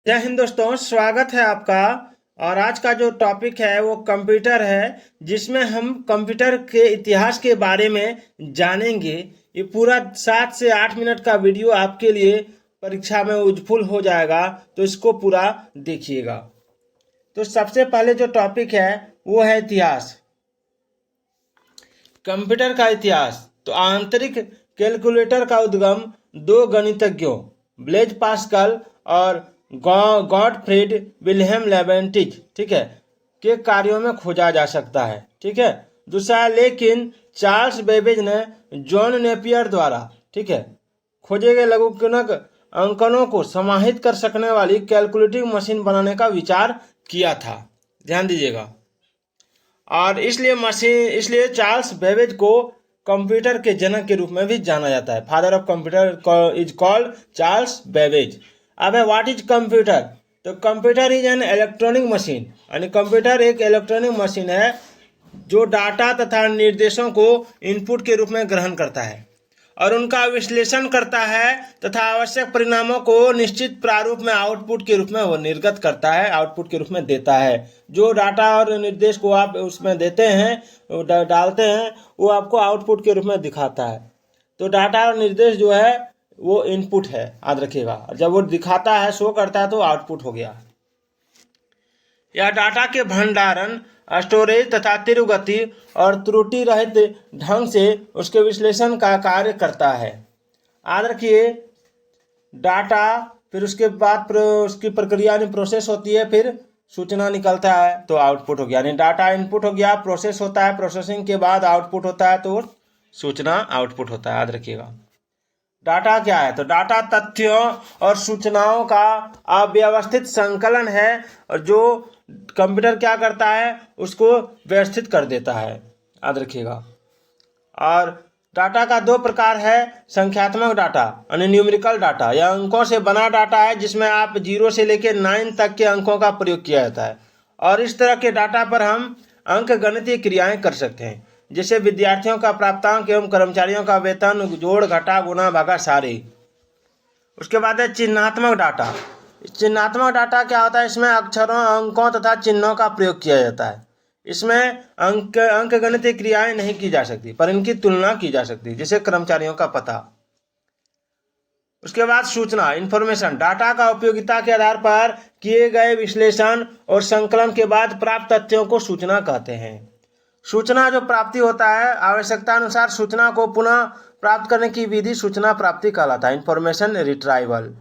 जय हिंद दोस्तों, स्वागत है आपका। और आज का जो टॉपिक है वो कंप्यूटर है, जिसमें हम कंप्यूटर के इतिहास के बारे में जानेंगे। ये पूरा 7 से 8 मिनट का वीडियो आपके लिए परीक्षा में यूजफुल हो जाएगा, तो इसको पूरा देखिएगा। तो सबसे पहले जो टॉपिक है वो है इतिहास। कंप्यूटर का इतिहास। तो आंतरिक कैलकुलेटर का उद्गम दो गणितज्ञों ब्लेज पास्कल और गॉटफ्रीड विल्हेम लेबेंटिज, ठीक है, के कार्यों में खोजा जा सकता है। ठीक है। दूसरा, लेकिन चार्ल्स बेबेज ने जॉन नेपियर द्वारा, ठीक है, खोजे गए लघुगणक अंकनों को समाहित कर सकने वाली कैलकुलेटिंग मशीन बनाने का विचार किया था। ध्यान दीजिएगा। और इसलिए चार्ल्स बेबेज को कंप्यूटर के जनक के रूप में भी जाना जाता है। Father of computer is called Charles Babbage. अब है व्हाट इज कंप्यूटर। तो computer is an electronic machine, यानी कंप्यूटर एक इलेक्ट्रॉनिक मशीन है जो डाटा तथा निर्देशों को इनपुट के रूप में ग्रहण करता है और उनका विश्लेषण करता है तथा आवश्यक परिणामों को निश्चित प्रारूप में आउटपुट के रूप में वो निर्गत करता है, आउटपुट के रूप में देता है। जो डाटा और निर्देश को आप उसमें देते हैं, डालते हैं, वो आपको आउटपुट के रूप में दिखाता है। तो डाटा और निर्देश जो है वो इनपुट है, याद रखिएगा। जब वो दिखाता है, शो करता है, तो आउटपुट हो गया। यह डाटा के भंडारण, स्टोरेज तथा तीव्र गति और त्रुटि रहित ढंग से उसके विश्लेषण का कार्य करता है। याद रखिए, डाटा फिर उसके बाद उसकी प्रक्रिया में प्रोसेस होती है, फिर सूचना निकलता है तो आउटपुट हो गया। यानी डाटा इनपुट हो गया, प्रोसेस होता है, प्रोसेसिंग के बाद आउटपुट होता है, तो सूचना आउटपुट होता है। याद रखिएगा। डाटा क्या है? तो डाटा तथ्यों और सूचनाओं का अव्यवस्थित संकलन है, और जो कंप्यूटर क्या करता है उसको व्यवस्थित कर देता है। याद रखिएगा। और डाटा का दो प्रकार है। संख्यात्मक डाटा यानी न्यूमेरिकल डाटा, यह अंकों से बना डाटा है जिसमें आप 0 से लेकर 9 तक के अंकों का प्रयोग किया जाता है। और इस तरह के डाटा पर हम अंक गणितीय क्रियाएं कर सकते हैं, जैसे विद्यार्थियों का प्राप्तांक एवं कर्मचारियों का वेतन, जोड़ घटा गुणा भागा सारे। उसके बाद है चिन्हात्मक डाटा। चिन्हात्मक डाटा क्या होता है? इसमें अक्षरों, अंकों तथा चिन्हों का प्रयोग किया जाता है। इसमें अंक गणितीय क्रियाएं नहीं की जा सकती, पर इनकी तुलना की जा सकती है, जैसे कर्मचारियों का पता। उसके बाद सूचना, इंफॉर्मेशन। डाटा का उपयोगिता के आधार पर किए गए विश्लेषण और संकलन के बाद प्राप्त तथ्यों को सूचना कहते हैं। सूचना जो प्राप्ति होता है, आवश्यकता अनुसार सूचना को पुनः प्राप्त करने की विधि सूचना प्राप्ति कहलाता है, इंफॉर्मेशन रिट्राइवल।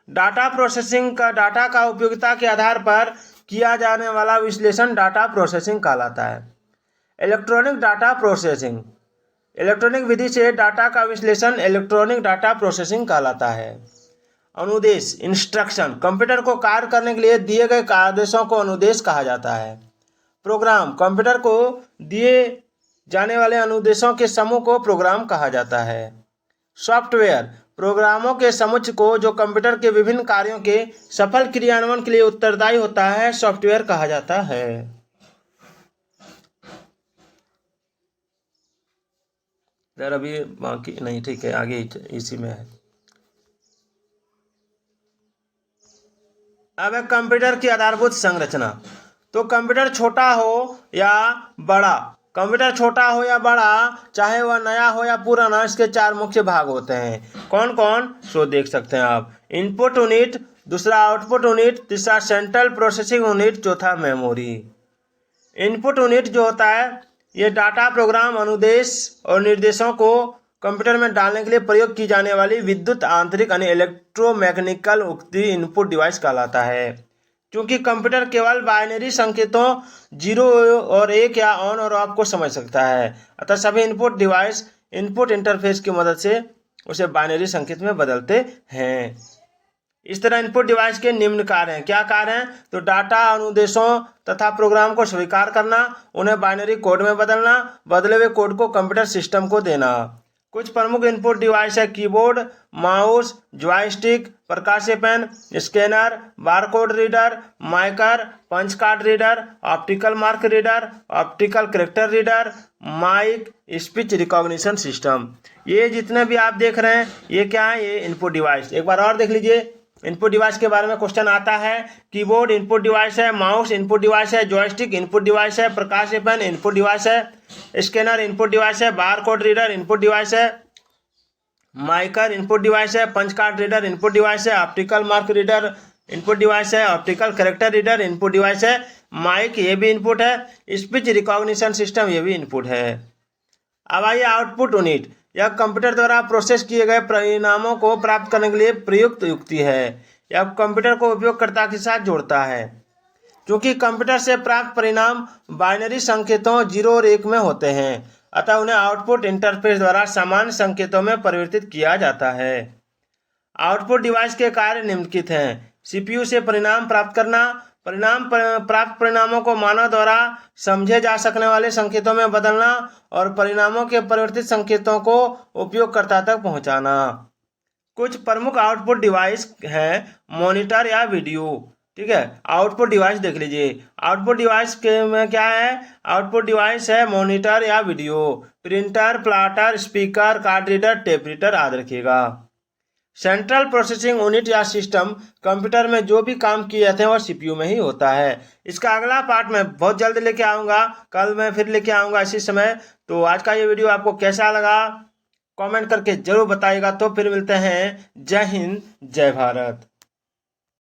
डाटा प्रोसेसिंग का, डाटा का उपयोगिता के आधार पर किया जाने वाला विश्लेषण डाटा प्रोसेसिंग कहलाता है। इलेक्ट्रॉनिक डाटा प्रोसेसिंग, इलेक्ट्रॉनिक विधि से डाटा का विश्लेषण इलेक्ट्रॉनिक डाटा प्रोसेसिंग कहलाता है। अनुदेश, इंस्ट्रक्शन। कंप्यूटर को कार्य करने के लिए दिए गए आदेशों को अनुदेश कहा जाता है। प्रोग्राम, कंप्यूटर को दिए जाने वाले अनुदेशों के समूह को प्रोग्राम कहा जाता है। सॉफ्टवेयर, प्रोग्रामों के समुच्चय को जो कंप्यूटर के विभिन्न कार्यों के सफल क्रियान्वयन के लिए उत्तरदायी होता है, सॉफ्टवेयर कहा जाता है। अभी बाकी नहीं, ठीक है, आगे इसी में है। अब है कंप्यूटर की आधारभूत संरचना। तो कंप्यूटर छोटा हो या बड़ा, कंप्यूटर छोटा हो या बड़ा, चाहे वह नया हो या पुराना, इसके 4 मुख्य भाग होते हैं। कौन कौन? सो देख सकते हैं आप। इनपुट यूनिट, दूसरा आउटपुट यूनिट, तीसरा सेंट्रल प्रोसेसिंग यूनिट, चौथा मेमोरी। इनपुट यूनिट जो होता है, ये डाटा, प्रोग्राम, अनुदेश और निर्देशों को कंप्यूटर में डालने के लिए प्रयोग की जाने वाली विद्युत आंतरिक यानी इलेक्ट्रोमैकेनिकल उक्ति इनपुट डिवाइस कहलाता है। क्योंकि कंप्यूटर केवल बाइनरी संकेतों 0 और 1 या ऑन और ऑफ को समझ सकता है, अतः सभी इनपुट डिवाइस इनपुट इंटरफेस की मदद से उसे बाइनरी संकेत में बदलते हैं। इस तरह इनपुट डिवाइस के निम्न कार्य हैं। क्या कार्य हैं? तो डाटा, अनुदेशों तथा प्रोग्राम को स्वीकार करना, उन्हें बाइनरी कोड में बदलना, बदले हुए कोड को कंप्यूटर सिस्टम को देना। कुछ प्रमुख इनपुट डिवाइस है: कीबोर्ड, माउस, जॉयस्टिक, प्रकाशीय pen, scanner, barcode reader, MICR, punch card reader, optical mark reader, optical character reader, mic, speech recognition system. ये जितने भी आप देख रहे हैं, ये क्या है? ये इनपुट डिवाइस। एक बार और देख लीजिए, इनपुट डिवाइस के बारे में क्वेश्चन आता है। कीबोर्ड इनपुट डिवाइस है, माउस इनपुट डिवाइस है, जॉयस्टिक इनपुट डिवाइस है, प्रकाश पेन इनपुट डिवाइस है, स्कैनर इनपुट डिवाइस है, bar code reader input device है, माइकर इनपुट डिवाइस है, punch card reader input device है, optical mark reader input device है, optical character reader input device है, mic ये भी इनपुट है, स्पीच रिकॉग्निशन सिस्टम ये भी इनपुट है। अब आइए आउटपुट यूनिट। यह कंप्यूटर द्वारा प्रोसेस किए गए परिणामों को प्राप्त करने के लिए प्रयुक्त युक्ति है। यह कंप्यूटर को उपयोगकर्ता के साथ जोड़ता है। क्योंकि कंप्यूटर से प्राप्त परिणाम बाइनरी संकेतों 0 और 1 में होते हैं, अतः उन्हें आउटपुट इंटरफेस द्वारा सामान्य संकेतों में परिवर्तित किया जाता है। आउटपुट डिवाइस के कार्य निम्नलिखित हैं। सीपीयू से परिणाम प्राप्त करना, प्राप्त परिणामों को मानव द्वारा समझे जा सकने वाले संकेतों में बदलना और परिणामों के परिवर्तित संकेतों को उपयोगकर्ता तक पहुंचाना। कुछ प्रमुख आउटपुट डिवाइस हैं मॉनिटर या वीडियो। ठीक है, आउटपुट डिवाइस देख लीजिए। आउटपुट डिवाइस के में क्या है? आउटपुट डिवाइस है मॉनिटर या video, printer, plotter, speaker, card reader, tape reader आदि रखिएगा। सेंट्रल प्रोसेसिंग यूनिट या सिस्टम कंप्यूटर में जो भी काम किए जाते हैं वो सीपीयू में ही होता है। इसका अगला पार्ट मैं बहुत जल्द लेके आऊँगा, कल मैं फिर लेके आऊँगा इसी समय। तो आज का ये वीडियो आपको कैसा लगा कमेंट करके जरूर बताइएगा। तो फिर मिलते हैं। जय हिंद, जय भारत।